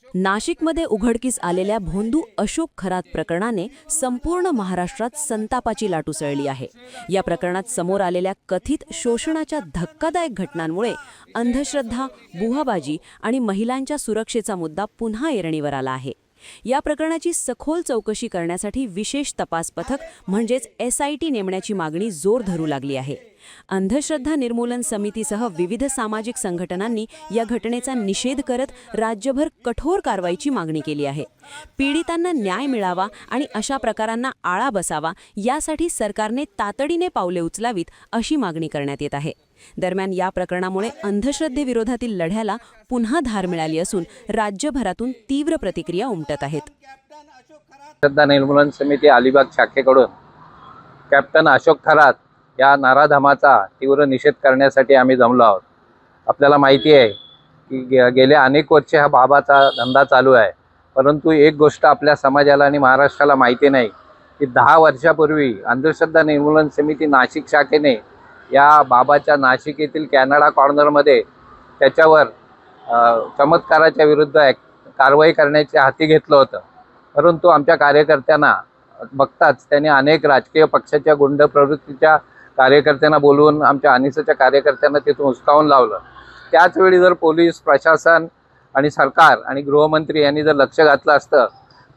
नाशिकमध्ये उघडकीस आलेल्या भोंदू अशोक खरात प्रकरणाने संपूर्ण महाराष्ट्रात संतापाची लाट उसळली आहे। या प्रकरणात समोर आलेल्या कथित शोषणाच्या धक्कादायक घटनांमुळे अंधश्रद्धा, बुहाबाजी आणि महिलांच्या सुरक्षेचा मुद्दा पुन्हा ऐरणीवर आला आहे। या प्रकरणाची सखोल चौकशी करण्यासाठी विशेष तपास पथक म्हणजेच SIT नेमण्याची मागणी जोर धरू लागली आहे। अंधश्रद्धा निर्मूलन समितीसह विविध सामाजिक संघटनांनी या घटनेचा निषेध करत राज्यभर कठोर कारवाईची मागणी केली आहे। पीडितांना न्याय मिळावा आणि अशा प्रकारांना आळा बसावा यासाठी सरकारने तातडीने पावले उचलावीत अशी मागणी करण्यात येत आहे। दरम्यान या प्रकरणामुळे अंधश्रद्धेविरोधातील लढ्याला पुन्हा धार मिळाली असून राज्यभरातून तीव्र प्रतिक्रिया उमटत आहेत। अंधश्रद्धा निर्मूलन समिती अलिबाग शाखेकडून कॅप्टन अशोक खरात या नराधमाचा तीव्र निषेध करण्यासाठी आम्ही जमलो आहोत। आपल्याला माहिती आहे की गेले अनेक वर्षे हा बाबाचा धंदा चालू आहे, परंतु एक गोष्ट आपल्या समाजाला आणि महाराष्ट्राला माहिती नाही की 10 वर्षापूर्वी अंधश्रद्धा निर्मूलन समिती नाशिक शाखेने या बाबाच्या नाशिक येथील कॅनडा कॉर्नरमध्ये त्याच्यावर चमत्काराच्या विरुद्ध कारवाई करण्याचे हाती घेतलं होतं। परंतु आमच्या कार्यकर्त्यांना बघताच त्यांनी अनेक राजकीय पक्षाच्या गुंड प्रवृत्तीच्या कार्यकर्त्यांना बोलवून आमच्या अनिसच्या कार्यकर्त्यांना तिथून हुसकावून लावलं। त्याचवेळी जर पोलीस प्रशासन आणि सरकार आणि गृहमंत्री यांनी जर लक्ष घातलं असतं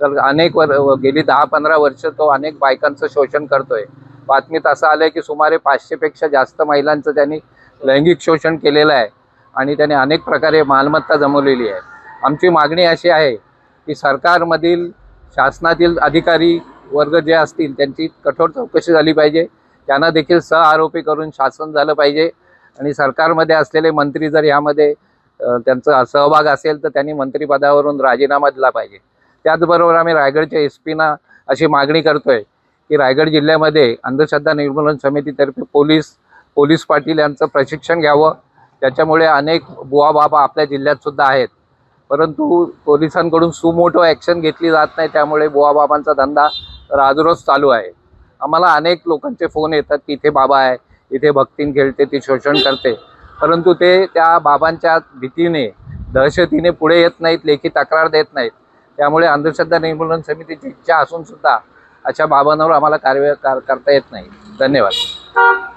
तर गेली 10-15 वर्ष तो अनेक बायकांचं शोषण करतोय। बातमीत असं आलंय की सुमारे 500 पेक्षा जास्त महिलांचं त्यांनी लैंगिक शोषण केलेलं आहे आणि त्याने अनेक प्रकारे मालमत्ता जमवलेली आहे। आमची मागणी अशी आहे की सरकारमधील शासनातील अधिकारी वर्ग जे असतील त्यांची कठोर चौकशी झाली पाहिजे, त्यांना देखील आरोपी करून शासन झालं पाहिजे आणि सरकारमध्ये असलेले मंत्री जर यामध्ये त्यांचा सहभाग असेल तर त्यांनी मंत्रिपदावरून राजीनामा दिला पाहिजे। त्याचबरोबर आम्ही रायगडच्या SP अशी मागणी करतोय की रायगड जिल्ह्यामध्ये अंधश्रद्धा निर्मूलन समितीतर्फे पोलीस पाटील यांचं प्रशिक्षण घ्यावं। त्याच्यामुळे अनेक बुवा बाबा आपल्या जिल्ह्यात सुद्धा आहेत, परंतु पोलिसांकडून सुमोटो ॲक्शन घेतली जात नाही, त्यामुळे बुवा बाबांचा धंदा राजरोज चालू आहे। आम्हाला अनेक लोकांचे फोन येतात की इथे बाबा आहे, इथे भक्तीन खेळते, ती शोषण करते, परंतु ते त्या बाबांच्या भीतीने दहशतीने पुढे येत नाहीत, लेखी तक्रार देत नाहीत। त्यामुळे अंधश्रद्धा निर्मूलन समितीची इच्छा असून सुद्धा अशा बाबांवर आम्हाला कारवाई करता येत नाही। धन्यवाद।